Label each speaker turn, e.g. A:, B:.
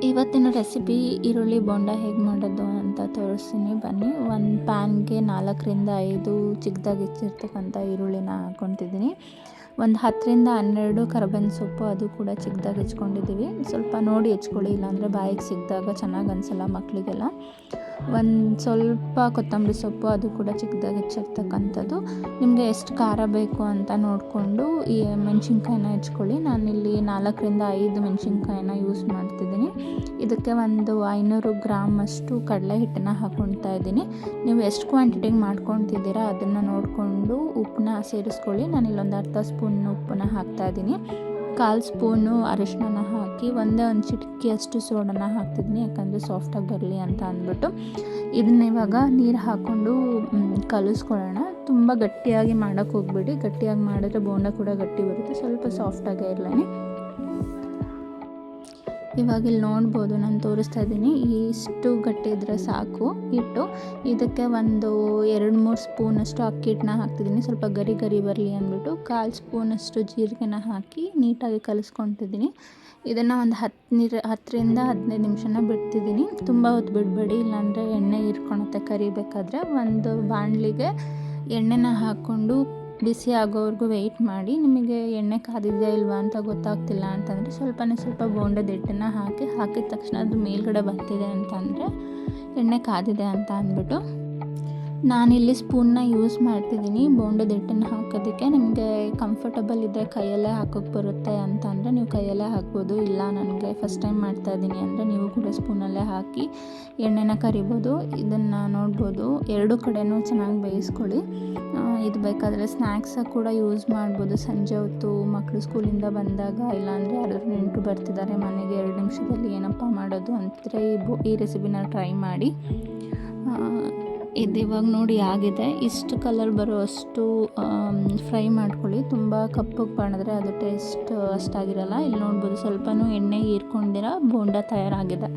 A: ಇವತ್ತಿನ ರೆಸಿಪಿ ಈರುಳ್ಳಿ ಬೋಂಡ ಹೇಗೆ ಮಾಡೋದು ಅಂತ ತೋರಿಸ್ತೀನಿ ಬನ್ನಿ. ಒಂದು ಪ್ಯಾನ್ಗೆ 4ರಿಂದ 5 ಚಿಕ್ಕದಾಗಿ ಹೆಚ್ಚಿರ್ತಕ್ಕಂಥ ಈರುಳ್ಳಿನ ಹಾಕ್ಕೊತಿದ್ದೀನಿ. ಒಂದು 10ರಿಂದ 12 ಕರಿಬೇವಿನ ಸೊಪ್ಪು, ಅದು ಕೂಡ ಚಿಕ್ಕದಾಗಿ ಹೆಚ್ಕೊಂಡಿದ್ದೀವಿ. ಸ್ವಲ್ಪ ನೋಡಿ ಹೆಚ್ಕೊಳ್ಳಿ, ಇಲ್ಲಾಂದರೆ ಬಾಯಿಗೆ ಸಿಕ್ಕಿದಾಗ ಚೆನ್ನಾಗಿ ಅನಿಸಲ್ಲ ಮಕ್ಕಳಿಗೆಲ್ಲ. ಒಂದು ಸ್ವಲ್ಪ ಕೊತ್ತಂಬರಿ ಸೊಪ್ಪು, ಅದು ಕೂಡ ಚಿಕ್ಕದಾಗಿ ಹೆಚ್ಚಿರ್ತಕ್ಕಂಥದ್ದು. ನಿಮಗೆ ಎಷ್ಟು ಖಾರ ಬೇಕು ಅಂತ ನೋಡಿಕೊಂಡು ಈ ಮೆಣಸಿನ್ಕಾಯಿನ ಹೆಚ್ಕೊಳ್ಳಿ. ನಾನಿಲ್ಲಿ 4ರಿಂದ 5 ಮೆಣಸಿನ್ಕಾಯಿನ ಯೂಸ್ ಮಾಡ್ತಿದ್ದೀನಿ. ಇದಕ್ಕೆ ಒಂದು 500 ಗ್ರಾಮ್ ಅಷ್ಟು ಕಡಲೆ ಹಿಟ್ಟನ್ನು ಹಾಕ್ಕೊಳ್ತಾ ಇದ್ದೀನಿ. ನೀವು ಎಷ್ಟು ಕ್ವಾಂಟಿಟಿಗೆ ಮಾಡ್ಕೊತಿದ್ದೀರಾ ಅದನ್ನು ನೋಡಿಕೊಂಡು ಉಪ್ಪನ್ನ ಸೇರಿಸ್ಕೊಳ್ಳಿ. ನಾನಿಲ್ಲೊಂದು ಅರ್ಧ ಸ್ಪೂನ್ ಉಪ್ಪನ್ನ ಹಾಕ್ತಾಯಿದ್ದೀನಿ. 1/4 ಸ್ಪೂನು ಅರಿಶಿನ ಹಾಕಿ ಒಂದು ಚಿಟಿಕೆಯಷ್ಟು ಸೋಡನ್ನ ಹಾಕ್ತಿದ್ದೀನಿ, ಯಾಕಂದರೆ ಸಾಫ್ಟಾಗಿ ಬರಲಿ ಅಂತ ಅಂದ್ಬಿಟ್ಟು. ಇದನ್ನ ಇವಾಗ ನೀರು ಹಾಕ್ಕೊಂಡು ಕಲಿಸ್ಕೊಳ್ಳೋಣ. ತುಂಬ ಗಟ್ಟಿಯಾಗಿ ಮಾಡೋಕ್ಕೆ ಹೋಗಬೇಡಿ, ಗಟ್ಟಿಯಾಗಿ ಮಾಡಿದ್ರೆ ಬೋಂಡ ಕೂಡ ಗಟ್ಟಿ ಬರುತ್ತೆ. ಸ್ವಲ್ಪ ಸಾಫ್ಟಾಗೇ ಇರಲಿ. ಇವಾಗ ಇಲ್ಲಿ ನೋಡ್ಬೋದು, ನಾನು ತೋರಿಸ್ತಾ ಇದ್ದೀನಿ, ಇಷ್ಟು ಗಟ್ಟಿ ಇದ್ದರೆ ಸಾಕು ಹಿಟ್ಟು. ಇದಕ್ಕೆ ಒಂದು 2-3 ಸ್ಪೂನಷ್ಟು ಅಕ್ಕಿ ಹಿಟ್ಟನ್ನ ಹಾಕ್ತಿದ್ದೀನಿ, ಸ್ವಲ್ಪ ಗರಿ ಗರಿ ಬರಲಿ ಅಂದ್ಬಿಟ್ಟು. 1/4 ಸ್ಪೂನಷ್ಟು ಜೀರಿಗೆನ ಹಾಕಿ ನೀಟಾಗಿ ಕಲಿಸ್ಕೊತಿದ್ದೀನಿ. ಇದನ್ನು ಒಂದು 10ರಿಂದ 15 ನಿಮಿಷನ ಬಿಡ್ತಿದ್ದೀನಿ. ತುಂಬ ಹೊತ್ತು ಬಿಡಬೇಡಿ, ಇಲ್ಲಾಂದರೆ ಎಣ್ಣೆ ಹೀರ್ಕೊಳುತ್ತೆ ಕರಿಬೇಕಾದ್ರೆ. ಒಂದು ಬಾಣಲಿಗೆ ಎಣ್ಣೆನ ಹಾಕ್ಕೊಂಡು ಬಿಸಿ ಆಗೋವರೆಗೂ ವೆಯ್ಟ್ ಮಾಡಿ. ನಿಮಗೆ ಎಣ್ಣೆ ಕಾದಿದೆಯಾ ಇಲ್ವಾ ಅಂತ ಗೊತ್ತಾಗ್ತಿಲ್ಲ ಅಂತಂದರೆ ಸ್ವಲ್ಪ ಬೋಂಡದ ಹಿಟ್ಟನ್ನು ಹಾಕಿದ ತಕ್ಷಣ ಅದು ಮೇಲ್ಗಡೆ ಬರ್ತಿದೆ ಅಂತಂದರೆ ಎಣ್ಣೆ ಕಾದಿದೆ ಅಂತ ಅಂದ್ಬಿಟ್ಟು. ನಾನಿಲ್ಲಿ ಸ್ಪೂನ್ನ ಯೂಸ್ ಮಾಡ್ತಿದ್ದೀನಿ ಬೋಂಡದ ಹಿಟ್ಟನ್ನು ಹಾಕೋದಕ್ಕೆ. ನಿಮಗೆ ಕಂಫರ್ಟಬಲ್ ಇದೆ, ಕೈಯಲ್ಲೇ ಹಾಕೋಕ್ಕೆ ಬರುತ್ತೆ ಅಂತ ಅಂದರೆ ನೀವು ಕೈಯಲ್ಲೇ ಹಾಕ್ಬೋದು. ಇಲ್ಲ ನನಗೆ ಫಸ್ಟ್ ಟೈಮ್ ಮಾಡ್ತಾಯಿದ್ದೀನಿ ಅಂದರೆ ನೀವು ಕೂಡ ಸ್ಪೂನಲ್ಲೇ ಹಾಕಿ ಎಣ್ಣೆನ ಕರಿಬೋದು. ಇದನ್ನು ನೋಡ್ಬೋದು, 2 ಕಡೆನೂ ಚೆನ್ನಾಗಿ ಬೇಯಿಸ್ಕೊಳ್ಳಿ. ಇದು ಬೇಕಾದರೆ ಸ್ನ್ಯಾಕ್ಸಾಗಿ ಕೂಡ ಯೂಸ್ ಮಾಡ್ಬೋದು. ಸಂಜೆ ಹೊತ್ತು ಮಕ್ಕಳು ಸ್ಕೂಲಿಂದ ಬಂದಾಗ, ಇಲ್ಲಾಂದರೆ ಯಾರಾದರೂ ನೆಂಟರು ಬರ್ತಿದ್ದಾರೆ ಮನೆಗೆ, 2 ನಿಮಿಷದಲ್ಲಿ ಏನಪ್ಪ ಮಾಡೋದು ಅಂತಿದ್ರೆ ಈ ರೆಸಿಪಿನ ಟ್ರೈ ಮಾಡಿ. ಇದು ಇವಾಗ ನೋಡಿ ಆಗಿದೆ. ಇಷ್ಟು ಕಲರ್ ಬರೋ ಅಷ್ಟು ಫ್ರೈ ಮಾಡ್ಕೊಳ್ಳಿ. ತುಂಬ ಕಪ್ಪಗೆ ಮಾಡಿದ್ರೆ ಅದು ಟೇಸ್ಟ್ ಅಷ್ಟಾಗಿರಲ್ಲ. ಇಲ್ಲಿ ನೋಡ್ಬೋದು, ಸ್ವಲ್ಪನೂ ಎಣ್ಣೆ ಹೀರ್ಕೊಂಡಿರೋ ಬೋಂಡ ತಯಾರಾಗಿದೆ.